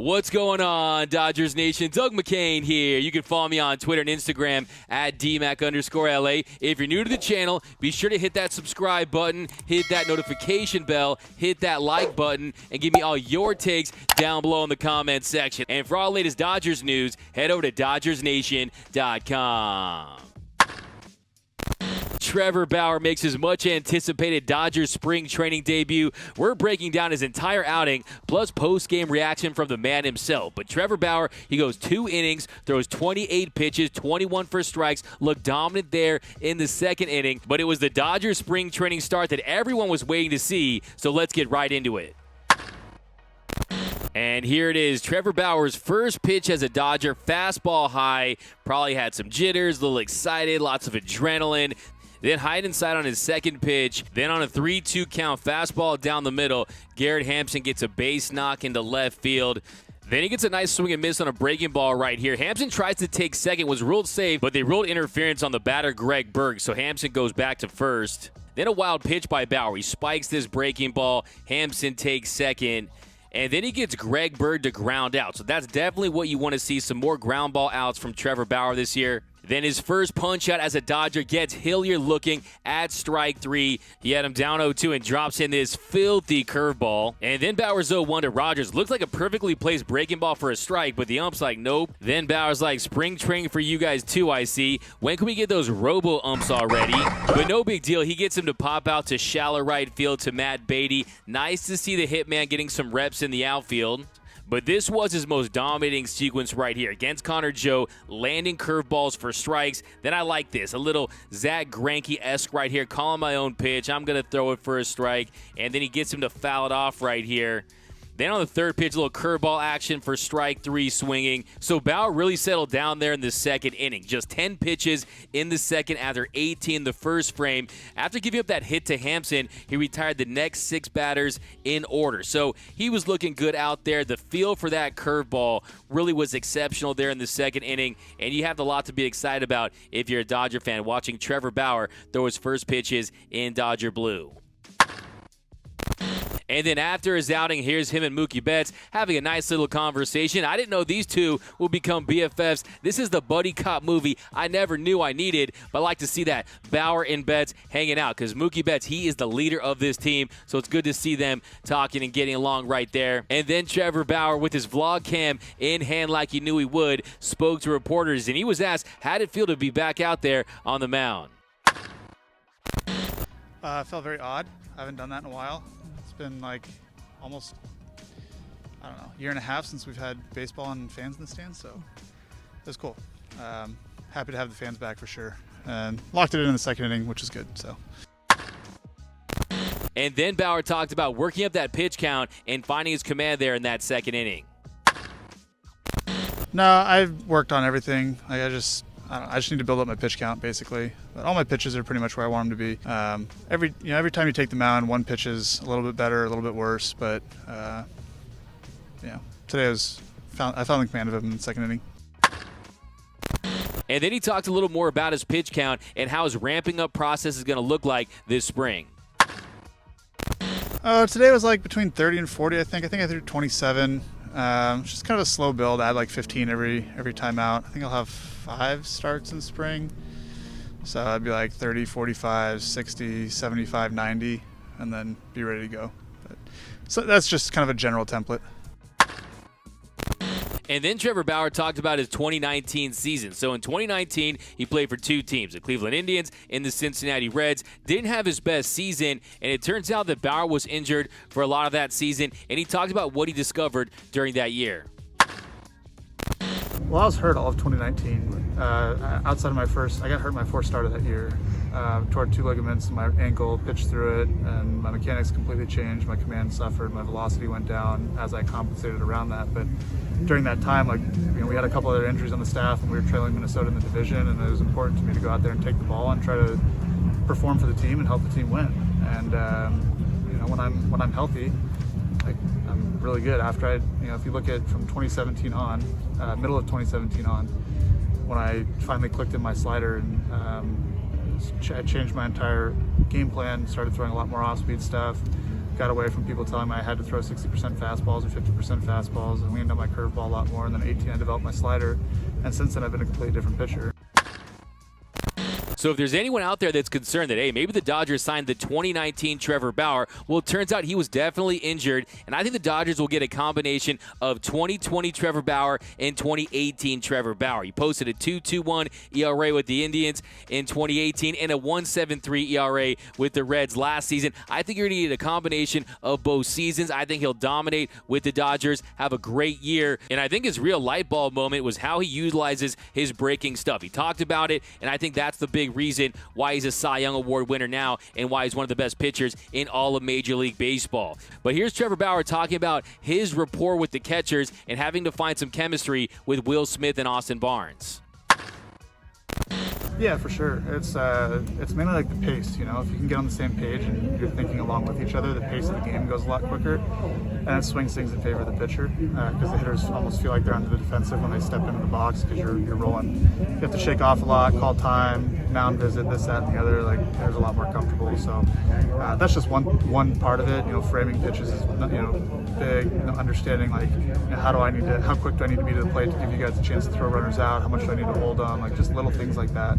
What's going on, Dodgers Nation? Doug McCain here. You can follow me on Twitter and Instagram at DMac_LA. If you're new to the channel, be sure to hit that subscribe button, hit that notification bell, hit that like button, and give me all your takes down below in the comments section. And for all the latest Dodgers news, head over to DodgersNation.com. Trevor Bauer makes his much-anticipated Dodgers spring training debut. We're breaking down his entire outing, plus post-game reaction from the man himself. But Trevor Bauer, he goes 2 innings, throws 28 pitches, 21 for strikes, looked dominant there in the second inning. But it was the Dodgers spring training start that everyone was waiting to see, so let's get right into it. And here it is, Trevor Bauer's first pitch as a Dodger, fastball high, probably had some jitters, a little excited, lots of adrenaline. Then hide inside on his second pitch. Then on a 3-2 count, fastball down the middle, Garrett Hampson gets a base knock into left field. Then he gets a nice swing and miss on a breaking ball right here. Hampson tries to take second, was ruled safe, but they ruled interference on the batter, Greg Berg, so Hampson goes back to first. Then a wild pitch by Bauer. He spikes this breaking ball. Hampson takes second. And then he gets Greg Bird to ground out. So that's definitely what you want to see, some more ground ball outs from Trevor Bauer this year. Then his first punch out as a Dodger gets Hilliard looking at strike 3. He had him down 0-2 and drops in this filthy curveball. And then Bauer's 0-1 to Rogers. Looks like a perfectly placed breaking ball for a strike, but the ump's like, nope. Then Bauer's like, spring training for you guys too, I see. When can we get those robo-umps already? But no big deal. He gets him to pop out to shallow right field to Matt Beatty. Nice to see the hitman getting some reps in the outfield. But this was his most dominating sequence right here. Against Connor Joe, landing curveballs for strikes. Then I like this, a little Zach Greinke-esque right here, calling my own pitch. I'm going to throw it for a strike. And then he gets him to foul it off right here. Then on the third pitch, a little curveball action for strike 3 swinging. So Bauer really settled down there in the second inning. Just 10 pitches in the second after 18 the first frame. After giving up that hit to Hampson, he retired the next 6 batters in order. So he was looking good out there. The feel for that curveball really was exceptional there in the second inning. And you have a lot to be excited about if you're a Dodger fan watching Trevor Bauer throw his first pitches in Dodger blue. And then after his outing, here's him and Mookie Betts having a nice little conversation. I didn't know these two will become BFFs. This is the buddy cop movie I never knew I needed, but I like to see that. Bauer and Betts hanging out because Mookie Betts, he is the leader of this team, so it's good to see them talking and getting along right there. And then Trevor Bauer, with his vlog cam in hand like he knew he would, spoke to reporters, and he was asked how did it feel to be back out there on the mound. It felt very odd. I haven't done that in a while. It's been like almost, I don't know, year and a half since we've had baseball and fans in the stands, so it was cool. Happy to have the fans back for sure. And locked it in the second inning, which is good. So. And then Bauer talked about working up that pitch count and finding his command there in that second inning. No, I've worked on everything. Like I just need to build up my pitch count, basically. But all my pitches are pretty much where I want them to be. Every time you take the mound, one pitch is a little bit better, a little bit worse. But today I found the command of him in the second inning. And then he talked a little more about his pitch count and how his ramping up process is going to look like this spring. Today was like between 30 and 40, I think. I threw 27. Just kind of a slow build. I had like 15 every time out. I think I'll have 5 starts in spring. So I'd be like 30, 45, 60, 75, 90, and then be ready to go. So that's just kind of a general template. And then Trevor Bauer talked about his 2019 season. So in 2019, he played for 2 teams, the Cleveland Indians and the Cincinnati Reds. Didn't have his best season, and it turns out that Bauer was injured for a lot of that season, and he talked about what he discovered during that year. Well, I was hurt all of 2019. Outside of I got hurt my 4th start of that year. Tore 2 ligaments in my ankle, pitched through it, and my mechanics completely changed. My command suffered, my velocity went down as I compensated around that. But during that time, we had a couple other injuries on the staff, and we were trailing Minnesota in the division, and it was important to me to go out there and take the ball and try to perform for the team and help the team win. And when I'm healthy, I'm really good. After if you look at from 2017 on, middle of 2017 on, when I finally clicked in my slider and I changed my entire game plan, started throwing a lot more off-speed stuff, got away from people telling me I had to throw 60% fastballs or 50% fastballs, and leaned on my curveball a lot more. And then 18, I developed my slider, and since then I've been a completely different pitcher. So if there's anyone out there that's concerned that, hey, maybe the Dodgers signed the 2019 Trevor Bauer, well, it turns out he was definitely injured, and I think the Dodgers will get a combination of 2020 Trevor Bauer and 2018 Trevor Bauer. He posted a 2.21 ERA with the Indians in 2018 and a 1.73 ERA with the Reds last season. I think you're going to need a combination of both seasons. I think he'll dominate with the Dodgers, have a great year, and I think his real light bulb moment was how he utilizes his breaking stuff. He talked about it, and I think that's the big reason why he's a Cy Young Award winner now and why he's one of the best pitchers in all of Major League Baseball. But here's Trevor Bauer talking about his rapport with the catchers and having to find some chemistry with Will Smith and Austin Barnes. Yeah, for sure. It's mainly like the pace, you know. If you can get on the same page and you're thinking along with each other, the pace of the game goes a lot quicker, and it swings things in favor of the pitcher because the hitters almost feel like they're on the defensive when they step into the box because you're rolling. You have to shake off a lot, call time, mound visit, this, that, and the other. Like, hitters a lot more comfortable. So that's just one part of it. You know, framing pitches is big. You know, understanding like how quick do I need to be to the plate to give you guys a chance to throw runners out? How much do I need to hold on? Like just little things like that.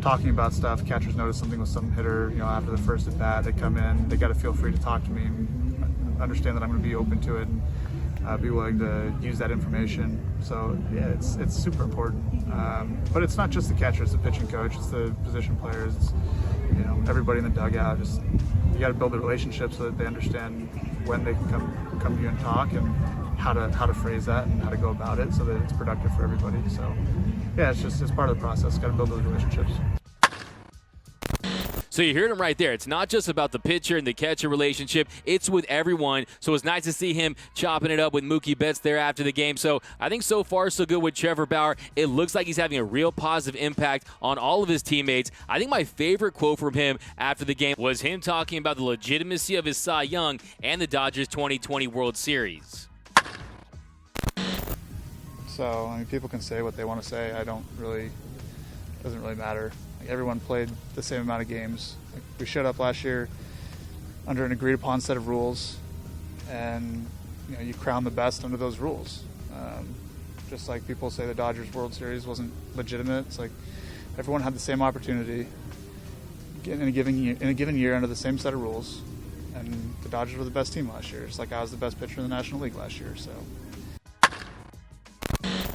Talking about stuff, catchers notice something with some hitter, you know, after the first at bat, they come in, they got to feel free to talk to me and understand that I'm going to be open to it and be willing to use that information. So yeah, it's super important. But it's not just the catcher, it's the pitching coach, it's the position players, it's, you know, everybody in the dugout. Just you got to build a relationship so that they understand when they can come to you and talk and how to phrase that and how to go about it so that it's productive for everybody. So yeah, it's part of the process. Got to build those relationships. So you heard him right there. It's not just about the pitcher and the catcher relationship. It's with everyone. So it's nice to see him chopping it up with Mookie Betts there after the game. So I think so far so good with Trevor Bauer. It looks like he's having a real positive impact on all of his teammates. I think my favorite quote from him after the game was him talking about the legitimacy of his Cy Young and the Dodgers 2020 World Series. So, I mean, people can say what they want to say. Doesn't really matter. Like, everyone played the same amount of games. Like, we showed up last year under an agreed upon set of rules, and you know, you crown the best under those rules. Just like people say the Dodgers World Series wasn't legitimate. It's like everyone had the same opportunity in a given year under the same set of rules, and the Dodgers were the best team last year. It's like I was the best pitcher in the National League last year.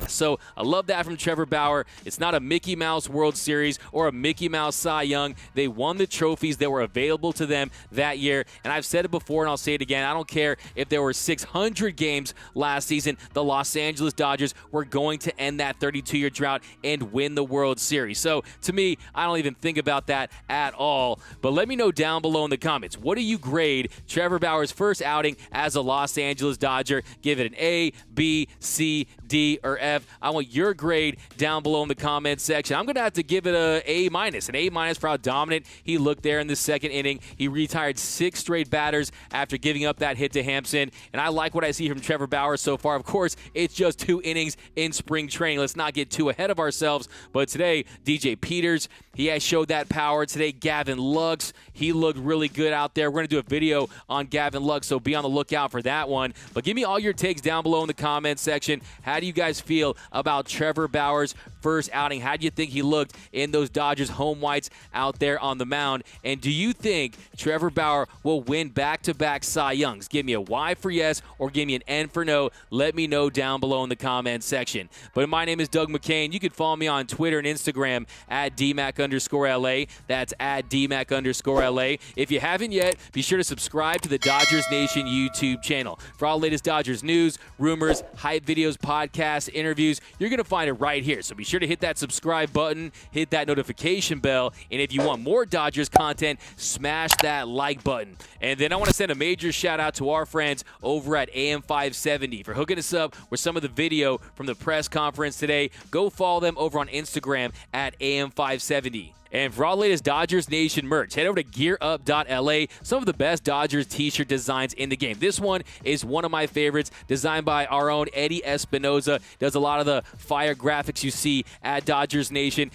So I love that from Trevor Bauer. It's not a Mickey Mouse World Series or a Mickey Mouse Cy Young. They won the trophies that were available to them that year. And I've said it before and I'll say it again. I don't care if there were 600 games last season. The Los Angeles Dodgers were going to end that 32-year drought and win the World Series. So to me, I don't even think about that at all. But let me know down below in the comments. What do you grade Trevor Bauer's first outing as a Los Angeles Dodger? Give it an A, B, C, D, or F. I want your grade down below in the comment section. I'm going to have to give it an A- for how dominant he looked there in the second inning. He retired 6 straight batters after giving up that hit to Hampson, and I like what I see from Trevor Bauer so far. Of course, it's just 2 innings in spring training. Let's not get too ahead of ourselves, but today, DJ Peters, he has showed that power. Today, Gavin Lux, he looked really good out there. We're going to do a video on Gavin Lux, so be on the lookout for that one. But give me all your takes down below in the comment section. How do you guys feel about Trevor Bauer's first outing? How do you think he looked in those Dodgers home whites out there on the mound? And do you think Trevor Bauer will win back-to-back Cy Youngs? Give me a Y for yes or give me an N for no. Let me know down below in the comment section. But my name is Doug McCain. You can follow me on Twitter and Instagram at DMac_LA. That's at DMac_LA. If you haven't yet, be sure to subscribe to the Dodgers Nation YouTube channel. For all the latest Dodgers news, rumors, hype videos, podcasts, interviews, you're going to find it right here. So be sure to hit that subscribe button, hit that notification bell, and if you want more Dodgers content, smash that like button. And then I want to send a major shout out to our friends over at AM570 for hooking us up with some of the video from the press conference today. Go follow them over on Instagram at AM570. And for all the latest Dodgers Nation merch, head over to gearup.la. Some of the best Dodgers t-shirt designs in the game. This one is one of my favorites, designed by our own Eddie Espinoza. Does a lot of the fire graphics you see at Dodgers Nation.